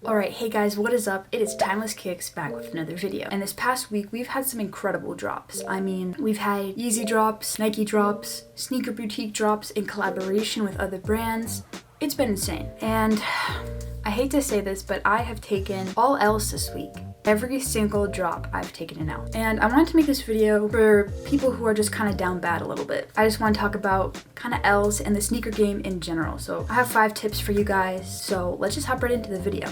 Alright, hey guys, what is up? It is Timeless Kicks back with another video. And this past week, we've had some incredible drops. I mean, we've had Yeezy drops, Nike drops, sneaker boutique drops in collaboration with other brands. It's been insane. And I hate to say this, but I have taken all L's this week. Every single drop I've taken an L. And I wanted to make this video for people who are just kind of down bad a little bit. I just want to talk about kind of L's and the sneaker game in general. So I have 5 tips for you guys. So let's just hop right into the video.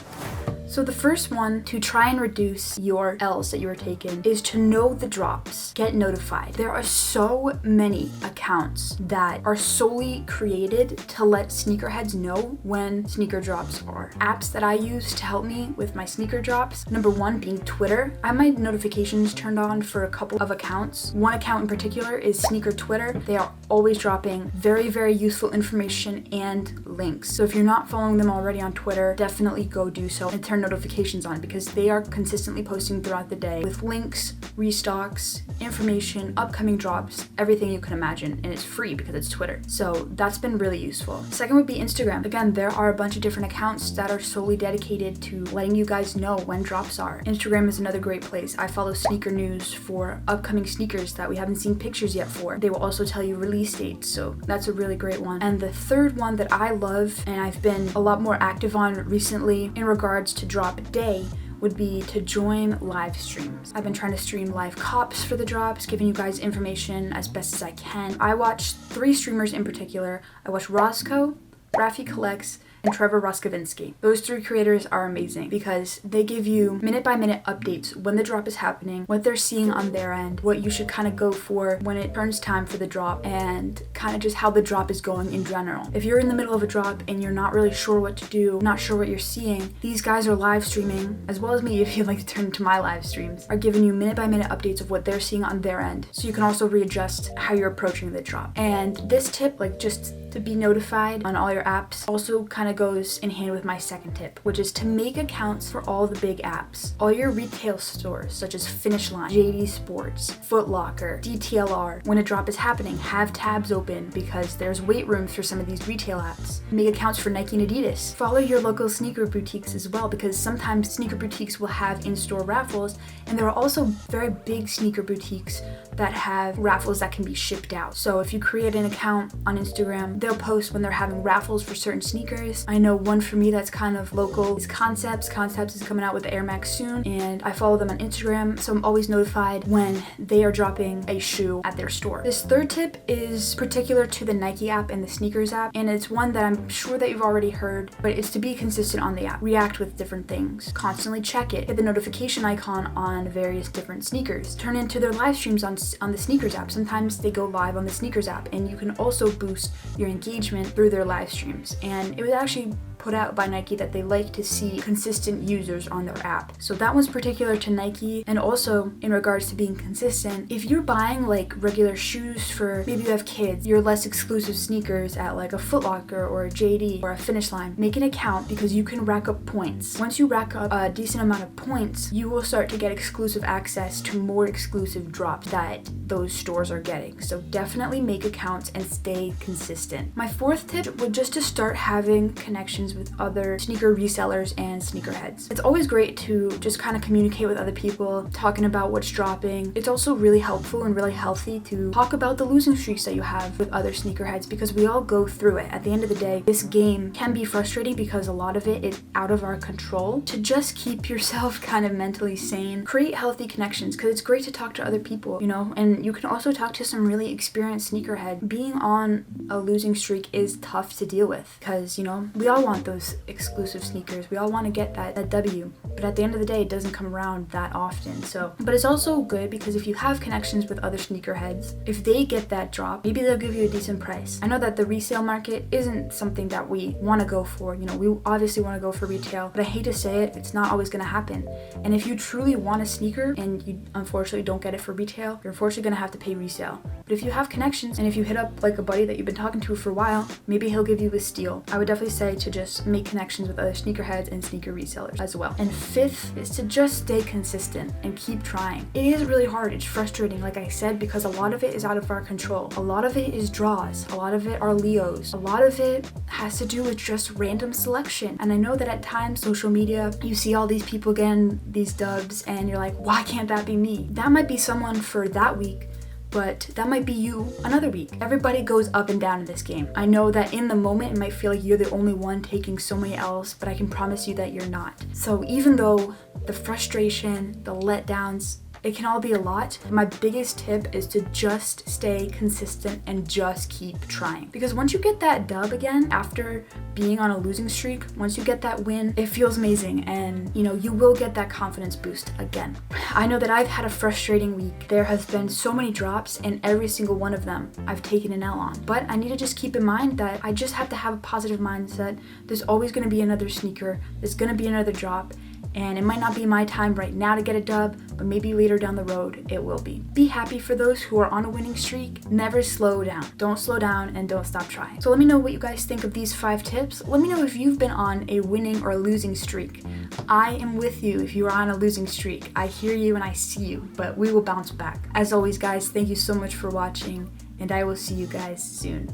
So the first one to try and reduce your L's that you are taking is to know the drops. Get notified. There are so many accounts that are solely created to let sneakerheads know when sneaker drops are. Apps that I use to help me with my sneaker drops, number 1 being Twitter. I have my notifications turned on for a couple of accounts. One account in particular is Sneaker Twitter. They are always dropping very, very useful information and links. So if you're not following them already on Twitter, definitely go do so and turn notifications on, because they are consistently posting throughout the day with links, restocks, information, upcoming drops, everything you can imagine, and it's free because it's Twitter. So that's been really useful. Second would be Instagram. Again, there are a bunch of different accounts that are solely dedicated to letting you guys know when drops are. Instagram is another great place. I follow sneaker news for upcoming sneakers that we haven't seen pictures yet for. They will also tell you release dates, so that's a really great one. And the third one that I love and I've been a lot more active on recently in regards to drop day would be to join live streams. I've been trying to stream live cops for the drops, giving you guys information as best as I can. I watch 3 streamers in particular. I watch Roscoe, Rafi Collects, and Trevor Roskovinsky. Those 3 creators are amazing because they give you minute-by-minute updates when the drop is happening, what they're seeing on their end, what you should kind of go for when it turns time for the drop, and kind of just how the drop is going in general. If you're in the middle of a drop and you're not really sure what to do, not sure what you're seeing, these guys are live streaming, as well as me if you'd like to turn to my live streams, are giving you minute-by-minute updates of what they're seeing on their end, so you can also readjust how you're approaching the drop. And this tip, like just to be notified on all your apps, also kind of goes in hand with my second tip, which is to make accounts for all the big apps. All your retail stores such as Finish Line, JD Sports, Foot Locker, DTLR. When a drop is happening, have tabs open because there's wait rooms for some of these retail apps. Make accounts for Nike and Adidas. Follow your local sneaker boutiques as well, because sometimes sneaker boutiques will have in-store raffles, and there are also very big sneaker boutiques that have raffles that can be shipped out. So if you create an account on Instagram, they'll post when they're having raffles for certain sneakers. I know one for me that's kind of local is Concepts. Concepts is coming out with the Air Max soon, and I follow them on Instagram, so I'm always notified when they are dropping a shoe at their store. This third tip is particular to the Nike app and the Sneakers app, and it's one that I'm sure that you've already heard, but it's to be consistent on the app. React with different things. Constantly check it. Hit the notification icon on various different sneakers. Turn into their live streams on the Sneakers app. Sometimes they go live on the Sneakers app, and you can also boost your engagement through their live streams. And it was actually put out by Nike that they like to see consistent users on their app. So that one's particular to Nike. And also in regards to being consistent, if you're buying like regular shoes for, maybe you have kids, your less exclusive sneakers at like a Foot Locker or a JD or a Finish Line, make an account because you can rack up points. Once you rack up a decent amount of points, you will start to get exclusive access to more exclusive drops that those stores are getting. So definitely make accounts and stay consistent. My fourth tip would just to start having connections with other sneaker resellers and sneakerheads. It's always great to just kind of communicate with other people, talking about what's dropping. It's also really helpful and really healthy to talk about the losing streaks that you have with other sneakerheads, because we all go through it. At the end of the day, this game can be frustrating because a lot of it is out of our control. To just keep yourself kind of mentally sane, create healthy connections, because it's great to talk to other people, you know, and you can also talk to some really experienced sneakerhead. Being on a losing streak is tough to deal with because, you know, we all want those exclusive sneakers. We all want to get that W, but at the end of the day, it doesn't come around that often. So, but it's also good because if you have connections with other sneakerheads, if they get that drop, maybe they'll give you a decent price. I know that the resale market isn't something that we want to go for. You know, we obviously want to go for retail, but I hate to say it, it's not always going to happen. And if you truly want a sneaker and you unfortunately don't get it for retail, you're unfortunately going to have to pay resale. But if you have connections and if you hit up like a buddy that you've been talking to waterproof for a while, maybe he'll give you a steal. I would definitely say to just make connections with other sneakerheads and sneaker resellers as well. And fifth is to just stay consistent and keep trying. It is really hard, it's frustrating, like I said, because a lot of it is out of our control. A lot of it is draws, a lot of it are Leos, a lot of it has to do with just random selection. And I know that at times social media, you see all these people getting these dubs and you're like, why can't that be me? That might be someone for that week, but that might be you another week. Everybody goes up and down in this game. I know that in the moment it might feel like you're the only one taking so many L's, but I can promise you that you're not. So even though the frustration, the letdowns, it can all be a lot, my biggest tip is to just stay consistent and just keep trying. Because once you get that dub again, after being on a losing streak, once you get that win, it feels amazing, and you will get that confidence boost again. I know that I've had a frustrating week. There has been so many drops, and every single one of them I've taken an L on. But I need to just keep in mind that I just have to have a positive mindset. There's always gonna be another sneaker, there's gonna be another drop, and it might not be my time right now to get a dub, but maybe later down the road it will be. Be happy for those who are on a winning streak. Never slow down. Don't slow down and don't stop trying. So let me know what you guys think of these 5 tips. Let me know if you've been on a winning or a losing streak. I am with you if you are on a losing streak. I hear you and I see you, but we will bounce back. As always, guys, thank you so much for watching, and I will see you guys soon.